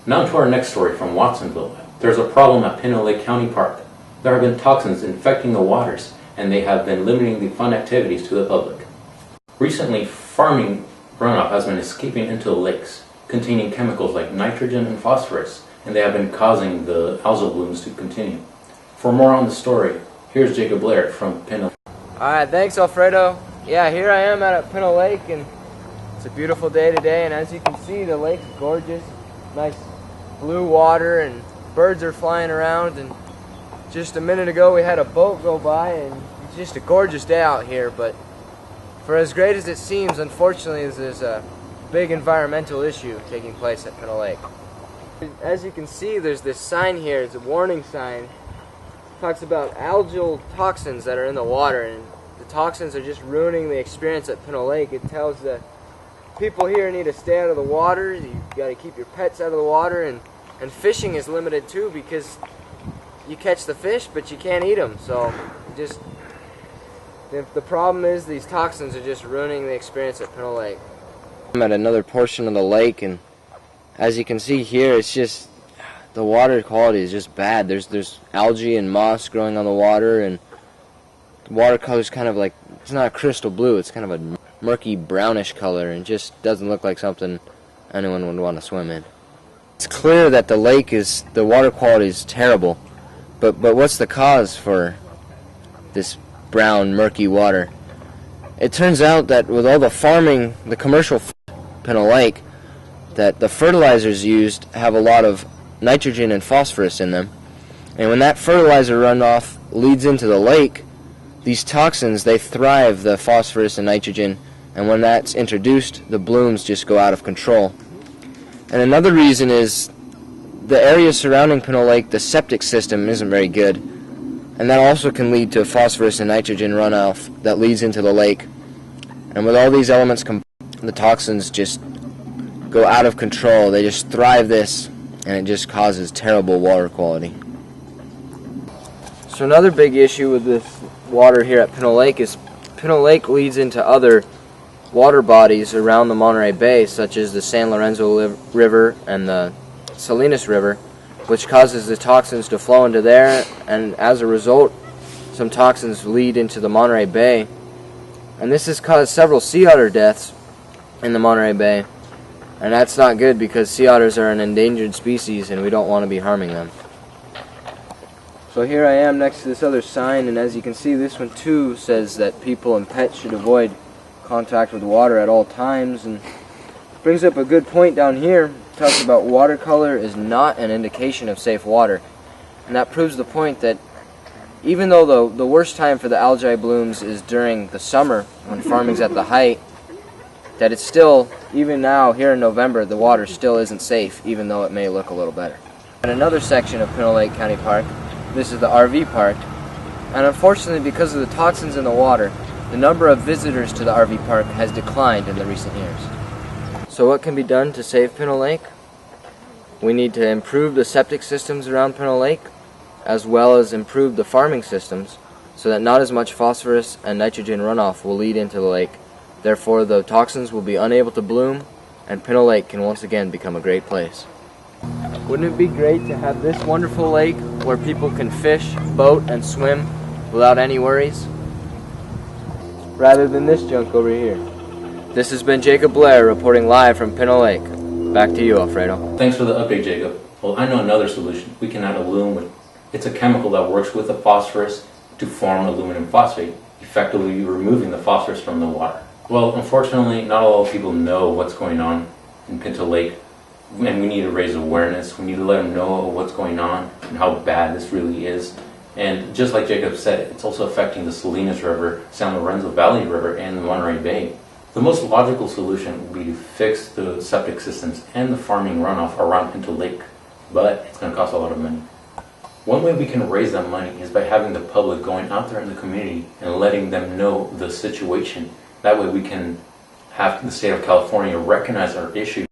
Now to our next story from Watsonville. There's a problem at Pinto Lake County Park. There have been toxins infecting the waters, and they have been limiting the fun activities to the public. Recently, farming runoff has been escaping into the lakes, containing chemicals like nitrogen and phosphorus, and they have been causing the algal blooms to continue. For more on the story, here's Jacob Blair from Pinto Lake. Alright, thanks Alfredo. Yeah, here I am at Pinto Lake, and it's a beautiful day today, and as you can see, the lake's gorgeous. Nice blue water, and birds are flying around, and just a minute ago we had a boat go by, and it's just a gorgeous day out here. But for as great as it seems, unfortunately there's a big environmental issue taking place at Pinto Lake. As you can see, there's this sign here. It's a warning sign. It talks about algal toxins that are in the water, and the toxins are just ruining the experience at Pinto Lake. It tells the people here need to stay out of the water. You got to keep your pets out of the water, and fishing is limited too, because you catch the fish but you can't eat them. So just the problem is these toxins are just ruining the experience at Pinto Lake. I'm at another portion of the lake, and as you can see here, it's just the water quality is just bad. There's algae and moss growing on the water, and the water color is kind of like, it's not a crystal blue, it's kind of a murky brownish color, and just doesn't look like something anyone would want to swim in. It's clear that the water quality is terrible, but what's the cause for this brown murky water? It turns out that with all the farming, the commercial Pinto Lake, that the fertilizers used have a lot of nitrogen and phosphorus in them, and when that fertilizer runoff leads into the lake, these toxins, they thrive the phosphorus and nitrogen, and when that's introduced, the blooms just go out of control. And another reason is the area surrounding Pinto Lake, the septic system isn't very good, and that also can lead to phosphorus and nitrogen runoff that leads into the lake. And with all these elements combined, the toxins just go out of control. They just thrive this, and it just causes terrible water quality. So another big issue with this water here at Pinto Lake is Pinto Lake leads into other water bodies around the Monterey Bay, such as the San Lorenzo River and the Salinas River, which causes the toxins to flow into there, and as a result, some toxins lead into the Monterey Bay. And this has caused several sea otter deaths in the Monterey Bay, and that's not good because sea otters are an endangered species and we don't want to be harming them. So here I am next to this other sign, and as you can see, this one too says that people and pets should avoid contact with water at all times, and brings up a good point down here. It talks about water color is not an indication of safe water, and that proves the point that even though the worst time for the algae blooms is during the summer when farming's at the height, that it's still, even now here in November, the water still isn't safe, even though it may look a little better. In another section of Pinto Lake County Park, this is the RV park, and unfortunately because of the toxins in the water, the number of visitors to the RV park has declined in the recent years. So what can be done to save Pinto Lake? We need to improve the septic systems around Pinto Lake, as well as improve the farming systems, so that not as much phosphorus and nitrogen runoff will lead into the lake. Therefore, the toxins will be unable to bloom, and Pinto Lake can once again become a great place. Wouldn't it be great to have this wonderful lake where people can fish, boat, and swim without any worries, rather than this junk over here? This has been Jacob Blair reporting live from Pinto Lake. Back to you, Alfredo. Thanks for the update, Jacob. Well, I know another solution. We can add aluminum. It's a chemical that works with the phosphorus to form aluminum phosphate, effectively removing the phosphorus from the water. Well, unfortunately, not all people know what's going on in Pinto Lake, and we need to raise awareness. We need to let them know what's going on and how bad this really is. And just like Jacob said, it's also affecting the Salinas River, San Lorenzo Valley River, and the Monterey Bay. The most logical solution would be to fix the septic systems and the farming runoff around Pinto Lake, but it's going to cost a lot of money. One way we can raise that money is by having the public going out there in the community and letting them know the situation. That way we can have the state of California recognize our issue